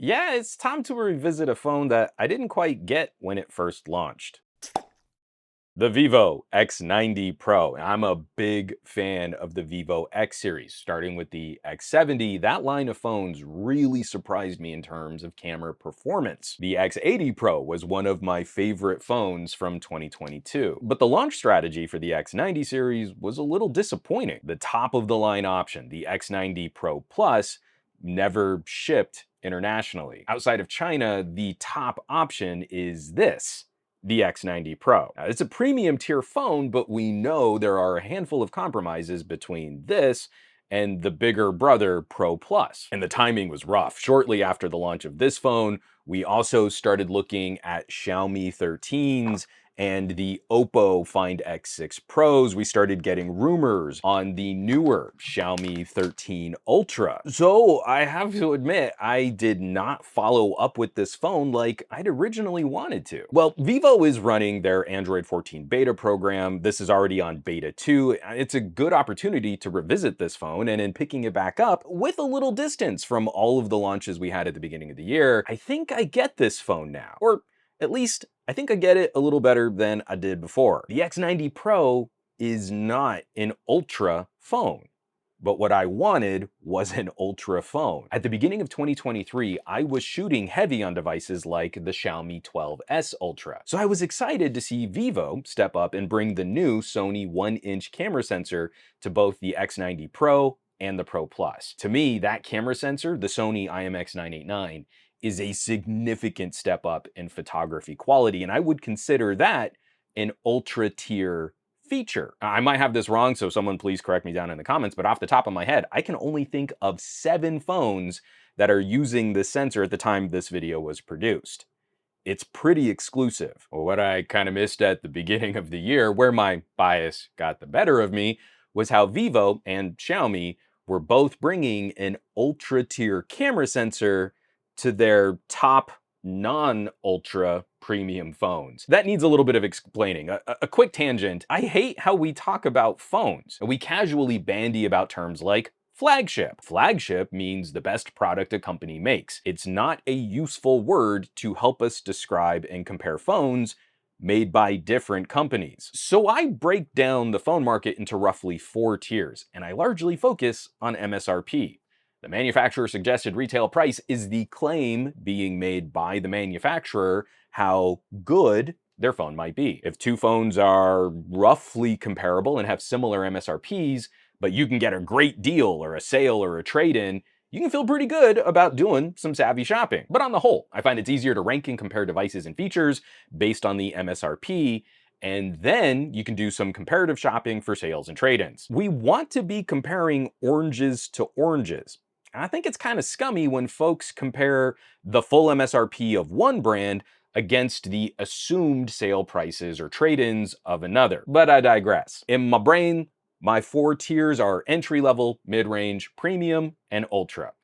Yeah, it's time to revisit a phone that I didn't quite get when it first launched. The Vivo X90 Pro. I'm a big fan of the Vivo X series, starting with the X70. That line of phones really surprised me in terms of camera performance. The X80 Pro was one of my favorite phones from 2022. But the launch strategy for the X90 series was a little disappointing. The top of the line option, the X90 Pro Plus, never shipped internationally. Outside of China, the top option is this, the X90 Pro. Now, it's a premium tier phone, but we know there are a handful of compromises between this and the bigger brother Pro Plus. And the timing was rough. Shortly after the launch of this phone, we also started looking at Xiaomi 13s and the Oppo Find X6 Pros. We started getting rumors on the newer Xiaomi 13 Ultra. So I have to admit, I did not follow up with this phone like I'd originally wanted to. Well, Vivo is running their Android 14 beta program. This is already on beta 2. It's a good opportunity to revisit this phone, and in picking it back up with a little distance from all of the launches we had at the beginning of the year, I think I get this phone now. Or at least, I think I get it a little better than I did before. The X90 Pro is not an Ultra phone, but what I wanted was an Ultra phone. At the beginning of 2023, I was shooting heavy on devices like the Xiaomi 12S Ultra. So I was excited to see Vivo step up and bring the new Sony 1-inch camera sensor to both the X90 Pro and the Pro Plus. To me, that camera sensor, the Sony IMX989, is a significant step up in photography quality, and I would consider that an ultra tier feature. I might have this wrong, so someone please correct me down in the comments, but off the top of my head, I can only think of 7 phones that are using this sensor at the time this video was produced. It's pretty exclusive. What I kind of missed at the beginning of the year, where my bias got the better of me, was how Vivo and Xiaomi were both bringing an ultra tier camera sensor to their top non-ultra premium phones. That needs a little bit of explaining. A quick tangent. I hate how we talk about phones. We casually bandy about terms like flagship. Flagship means the best product a company makes. It's not a useful word to help us describe and compare phones made by different companies. So I break down the phone market into roughly 4 tiers, and I largely focus on MSRP. The manufacturer suggested retail price is the claim being made by the manufacturer how good their phone might be. If 2 phones are roughly comparable and have similar MSRPs, but you can get a great deal or a sale or a trade-in, you can feel pretty good about doing some savvy shopping. But on the whole, I find it's easier to rank and compare devices and features based on the MSRP, and then you can do some comparative shopping for sales and trade-ins. We want to be comparing oranges to oranges. I think it's kind of scummy when folks compare the full MSRP of one brand against the assumed sale prices or trade-ins of another. But I digress. In my brain, my 4 tiers are entry level, mid-range, premium, and ultra.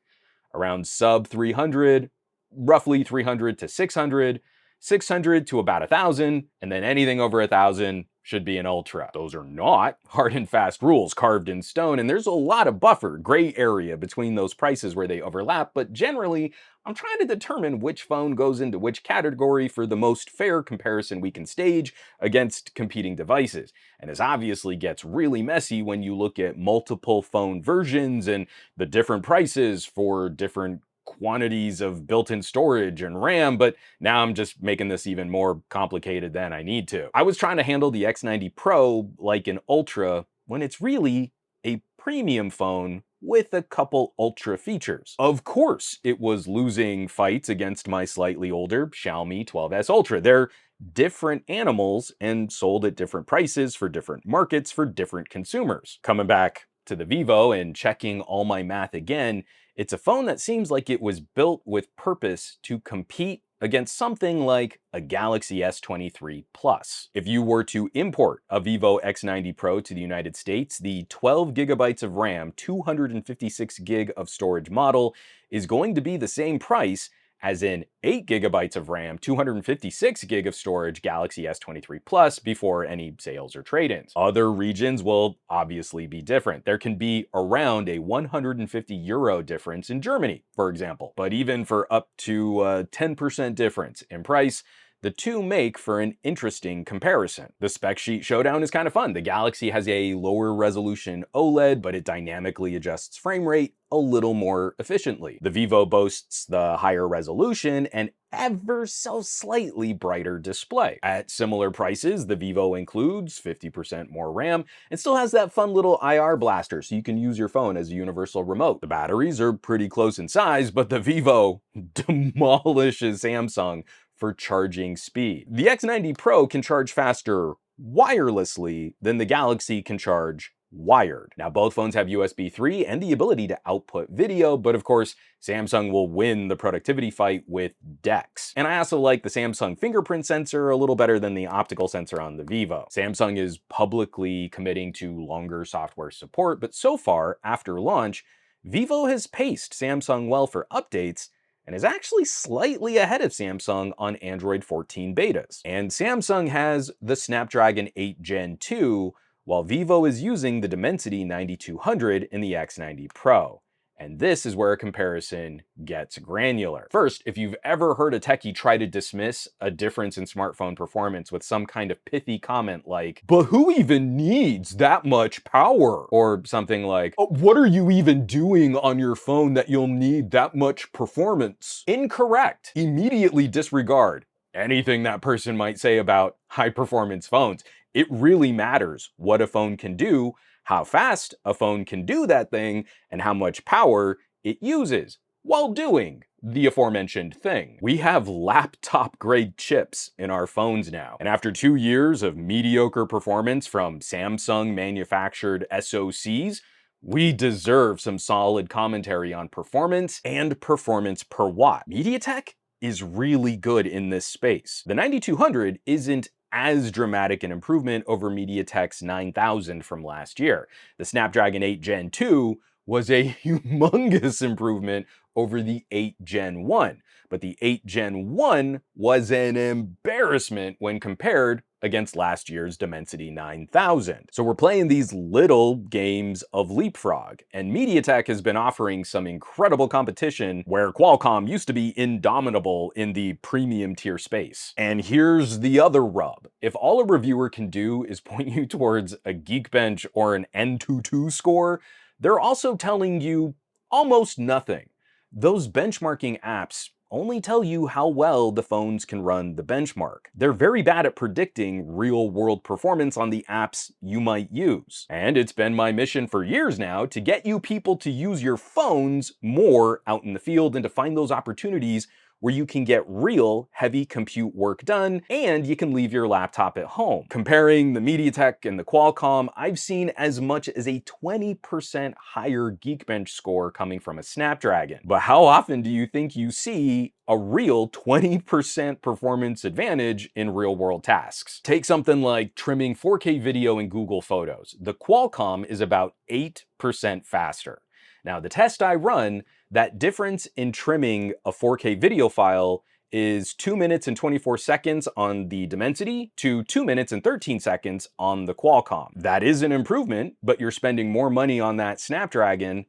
Around sub 300, roughly 300 to 600, 600 to about 1,000, and then anything over 1,000 should be an ultra. Those are not hard and fast rules carved in stone, and there's a lot of buffer, gray area between those prices where they overlap, but generally, I'm trying to determine which phone goes into which category for the most fair comparison we can stage against competing devices. And this obviously gets really messy when you look at multiple phone versions and the different prices for different quantities of built-in storage and RAM, but now I'm just making this even more complicated than I need to. I was trying to handle the X90 Pro like an Ultra when it's really a premium phone with a couple Ultra features. Of course, it was losing fights against my slightly older Xiaomi 12S Ultra. They're different animals and sold at different prices for different markets for different consumers. Coming back to the Vivo and checking all my math again, it's a phone that seems like it was built with purpose to compete against something like a Galaxy S23 Plus. If you were to import a Vivo X90 Pro to the United States, the 12 gigabytes of RAM, 256 gig of storage model is going to be the same price has an 8 gigabytes of RAM, 256 gig of storage Galaxy S23 Plus before any sales or trade-ins. Other regions will obviously be different. There can be around a 150 euro difference in Germany, for example. But even for up to a 10% difference in price, the two make for an interesting comparison. The spec sheet showdown is kind of fun. The Galaxy has a lower resolution OLED, but it dynamically adjusts frame rate a little more efficiently. The Vivo boasts the higher resolution and ever so slightly brighter display. At similar prices, the Vivo includes 50% more RAM and still has that fun little IR blaster so you can use your phone as a universal remote. The batteries are pretty close in size, but the Vivo demolishes Samsung for charging speed. The X90 Pro can charge faster wirelessly than the Galaxy can charge wired. Now, both phones have USB 3 and the ability to output video, but of course, Samsung will win the productivity fight with DeX. And I also like the Samsung fingerprint sensor a little better than the optical sensor on the Vivo. Samsung is publicly committing to longer software support, but so far, after launch, Vivo has paced Samsung well for updates and is actually slightly ahead of Samsung on Android 14 betas. And Samsung has the Snapdragon 8 Gen 2, while Vivo is using the Dimensity 9200 in the X90 Pro. And this is where a comparison gets granular. First, if you've ever heard a techie try to dismiss a difference in smartphone performance with some kind of pithy comment like, "But who even needs that much power?" Or something like, "Oh, what are you even doing on your phone that you'll need that much performance?" Incorrect. Immediately disregard anything that person might say about high-performance phones. It really matters what a phone can do, how fast a phone can do that thing, and how much power it uses while doing the aforementioned thing. We have laptop-grade chips in our phones now, and after 2 years of mediocre performance from Samsung-manufactured SoCs, we deserve some solid commentary on performance and performance per watt. Mediatek is really good in this space. The 9200 isn't as dramatic an improvement over MediaTek's 9000 from last year. The Snapdragon 8 Gen 2 was a humongous improvement over the 8 Gen 1, but the 8 Gen 1 was an embarrassment when compared against last year's Dimensity 9000. So we're playing these little games of leapfrog, and MediaTek has been offering some incredible competition where Qualcomm used to be indomitable in the premium tier space. And here's the other rub. If all a reviewer can do is point you towards a Geekbench or an N22 score, they're also telling you almost nothing. Those benchmarking apps only tell you how well the phones can run the benchmark. They're very bad at predicting real-world performance on the apps you might use. And it's been my mission for years now to get you people to use your phones more out in the field and to find those opportunities where you can get real heavy compute work done and you can leave your laptop at home. Comparing the MediaTek and the Qualcomm, I've seen as much as a 20% higher Geekbench score coming from a Snapdragon. But how often do you think you see a real 20% performance advantage in real-world tasks? Take something like trimming 4K video in Google Photos. The Qualcomm is about 8% faster. Now, the test I run, that difference in trimming a 4K video file is 2 minutes and 24 seconds on the Dimensity to 2 minutes and 13 seconds on the Qualcomm. That is an improvement, but you're spending more money on that Snapdragon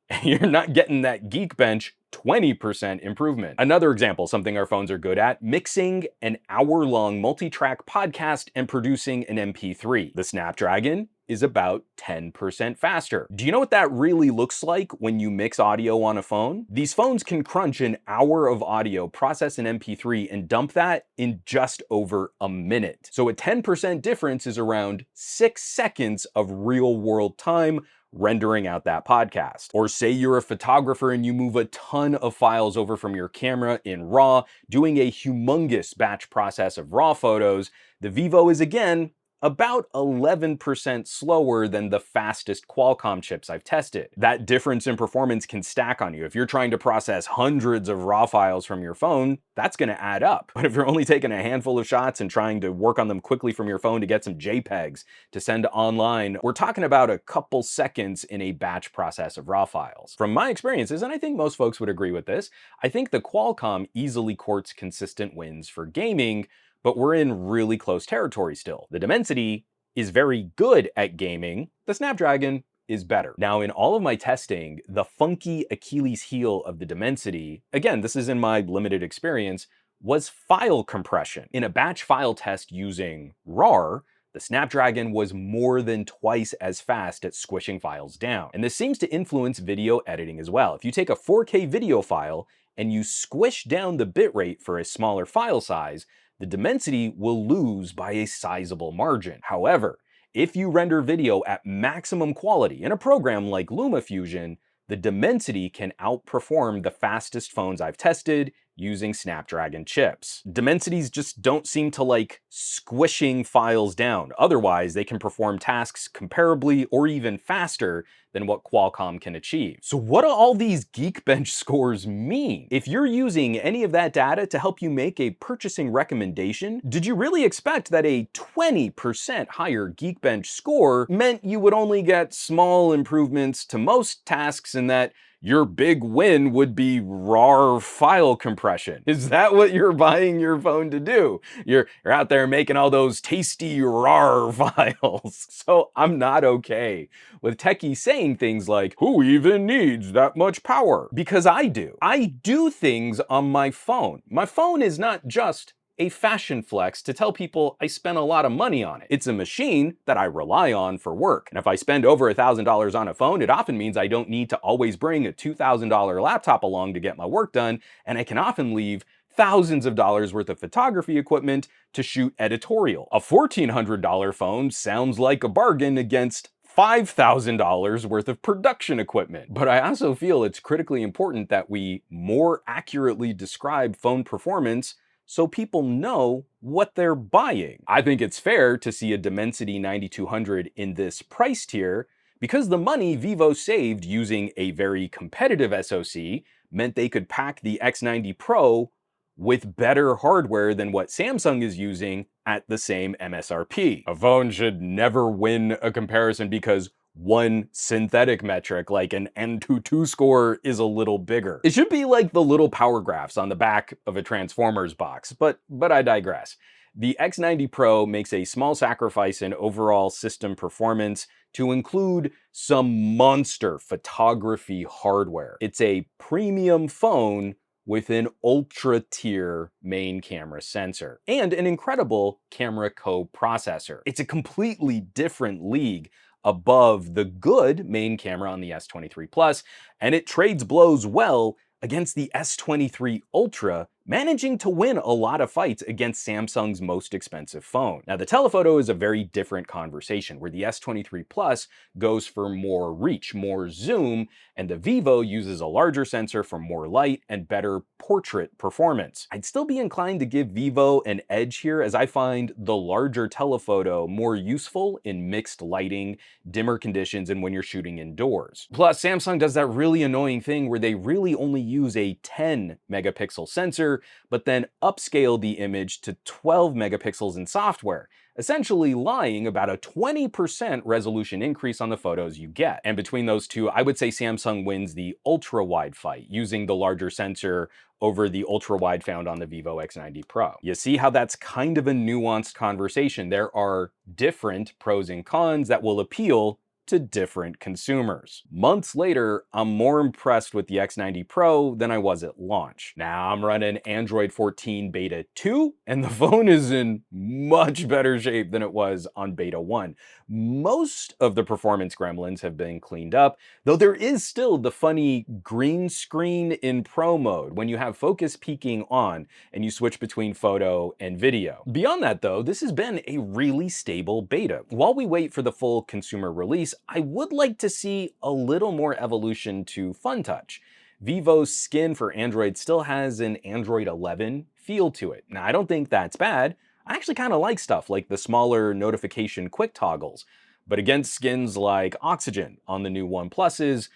and you're not getting that Geekbench 20% improvement. Another example, something our phones are good at, mixing an hour-long multi-track podcast and producing an MP3. The Snapdragon is about 10% faster. Do you know what that really looks like when you mix audio on a phone? These phones can crunch an hour of audio, process an MP3, and dump that in just over a minute. So a 10% difference is around 6 seconds of real-world time rendering out that podcast. Or say you're a photographer and you move a ton of files over from your camera in RAW, doing a humongous batch process of RAW photos. The Vivo is again about 11% slower than the fastest Qualcomm chips I've tested. That difference in performance can stack on you. If you're trying to process hundreds of raw files from your phone, that's going to add up. But if you're only taking a handful of shots and trying to work on them quickly from your phone to get some JPEGs to send online, we're talking about a couple seconds in a batch process of raw files. From my experiences, and I think most folks would agree with this, I think the Qualcomm easily courts consistent wins for gaming, but we're in really close territory still. The Dimensity is very good at gaming. The Snapdragon is better. Now, in all of my testing, the funky Achilles heel of the Dimensity, again, this is in my limited experience, was file compression. In a batch file test using RAR, the Snapdragon was more than twice as fast at squishing files down. And this seems to influence video editing as well. If you take a 4K video file and you squish down the bitrate for a smaller file size, the Dimensity will lose by a sizable margin. However, if you render video at maximum quality in a program like LumaFusion, the Dimensity can outperform the fastest phones I've tested using Snapdragon chips. Dimensities just don't seem to like squishing files down. Otherwise, they can perform tasks comparably or even faster than what Qualcomm can achieve. So what do all these Geekbench scores mean? If you're using any of that data to help you make a purchasing recommendation, did you really expect that a 20% higher Geekbench score meant you would only get small improvements to most tasks and that your big win would be RAR file compression? Is that what you're buying your phone to do? You're out there making all those tasty RAR files. So I'm not okay with techies saying things like, who even needs that much power? Because I do. I do things on my phone. My phone is not just a fashion flex to tell people I spent a lot of money on it. It's a machine that I rely on for work. And if I spend over $1,000 on a phone, it often means I don't need to always bring a $2,000 laptop along to get my work done, and I can often leave thousands of dollars worth of photography equipment to shoot editorial. A $1,400 phone sounds like a bargain against $5,000 worth of production equipment. But I also feel it's critically important that we more accurately describe phone performance so people know what they're buying. I think it's fair to see a Dimensity 9200 in this price tier because the money Vivo saved using a very competitive SoC meant they could pack the X90 Pro with better hardware than what Samsung is using at the same MSRP. A phone should never win a comparison because one synthetic metric, like an N22 score, is a little bigger. It should be like the little power graphs on the back of a Transformers box, but I digress. The X90 Pro makes a small sacrifice in overall system performance to include some monster photography hardware. It's a premium phone with an ultra-tier main camera sensor and an incredible camera co-processor. It's a completely different league above the good main camera on the S23 Plus, and it trades blows well against the S23 Ultra, managing to win a lot of fights against Samsung's most expensive phone. Now, the telephoto is a very different conversation, where the S23 Plus goes for more reach, more zoom, and the Vivo uses a larger sensor for more light and better portrait performance. I'd still be inclined to give Vivo an edge here, as I find the larger telephoto more useful in mixed lighting, dimmer conditions, and when you're shooting indoors. Plus, Samsung does that really annoying thing where they really only use a 10 megapixel sensor, but then upscale the image to 12 megapixels in software, essentially lying about a 20% resolution increase on the photos you get. And between those two, I would say Samsung wins the ultra-wide fight, using the larger sensor over the ultra-wide found on the Vivo X90 Pro. You see how that's kind of a nuanced conversation. There are different pros and cons that will appeal to different consumers. Months later, I'm more impressed with the X90 Pro than I was at launch. Now I'm running Android 14 Beta 2, and the phone is in much better shape than it was on Beta 1. Most of the performance gremlins have been cleaned up, though there is still the funny green screen in Pro mode when you have focus peaking on and you switch between photo and video. Beyond that though, this has been a really stable beta. While we wait for the full consumer release, I would like to see a little more evolution to FunTouch. Vivo's skin for Android still has an Android 11 feel to it. Now, I don't think that's bad. I actually kind of like stuff like the smaller notification quick toggles, but against skins like Oxygen on the new OnePluses,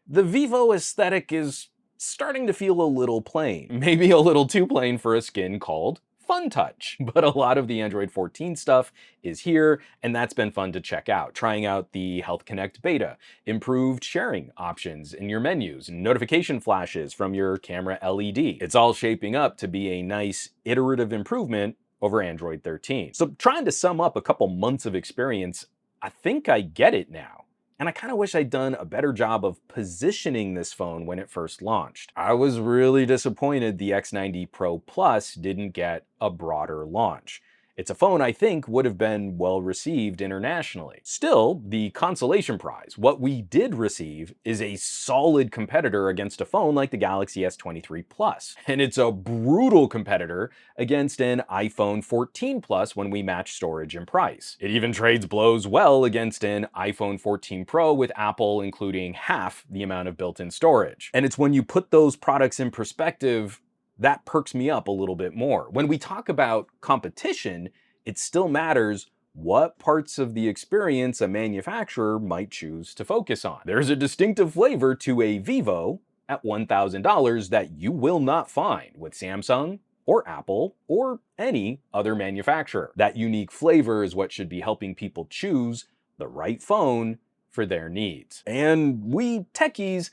the Vivo aesthetic is starting to feel a little plain. Maybe a little too plain for a skin called Fun Touch. But a lot of the Android 14 stuff is here, and that's been fun to check out. Trying out the Health Connect beta, improved sharing options in your menus, and notification flashes from your camera LED. It's all shaping up to be a nice iterative improvement over Android 13. So trying to sum up a couple months of experience, I think I get it now. And I kind of wish I'd done a better job of positioning this phone when it first launched. I was really disappointed the X90 Pro Plus didn't get a broader launch. It's a phone I think would have been well received internationally. Still, the consolation prize, what we did receive, is a solid competitor against a phone like the Galaxy S23 Plus. And it's a brutal competitor against an iPhone 14 Plus when we match storage and price. It even trades blows well against an iPhone 14 Pro with Apple including half the amount of built-in storage. And it's when you put those products in perspective that perks me up a little bit more. When we talk about competition, it still matters what parts of the experience a manufacturer might choose to focus on. There's a distinctive flavor to a Vivo at $1,000 that you will not find with Samsung or Apple or any other manufacturer. That unique flavor is what should be helping people choose the right phone for their needs. And we techies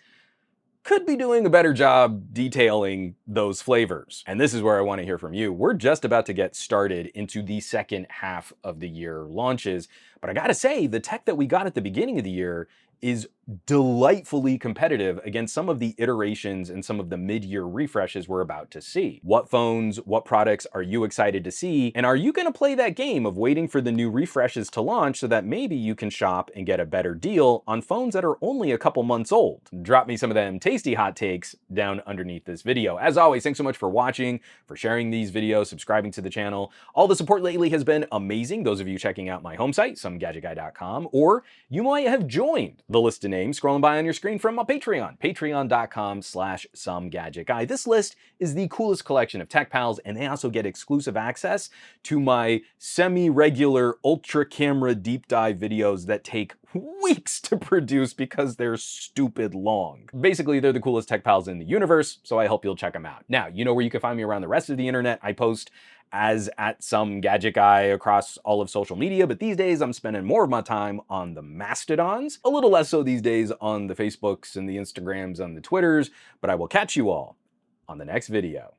could be doing a better job detailing those flavors. And this is where I want to hear from you. We're just about to get started into the second half of the year launches, but I gotta say, the tech that we got at the beginning of the year is delightfully competitive against some of the iterations and some of the mid-year refreshes we're about to see. What phones, what products are you excited to see? And are you gonna play that game of waiting for the new refreshes to launch so that maybe you can shop and get a better deal on phones that are only a couple months old? Drop me some of them tasty hot takes down underneath this video. As always, thanks so much for watching, for sharing these videos, subscribing to the channel. All the support lately has been amazing. Those of you checking out my home site, SomeGadgetGuy.com, or you might have joined the list of names scrolling by on your screen from my Patreon, patreon.com/SomeGadgetGuy. This list is the coolest collection of tech pals, and they also get exclusive access to my semi-regular ultra camera deep dive videos that take weeks to produce because they're stupid long. Basically, they're the coolest tech pals in the universe, so I hope you'll check them out. Now, you know where you can find me around the rest of the internet. I post as at SomeGadgetGuy across all of social media, but these days I'm spending more of my time on the Mastodons, a little less so these days on the Facebooks and the Instagrams and the Twitters, but I will catch you all on the next video.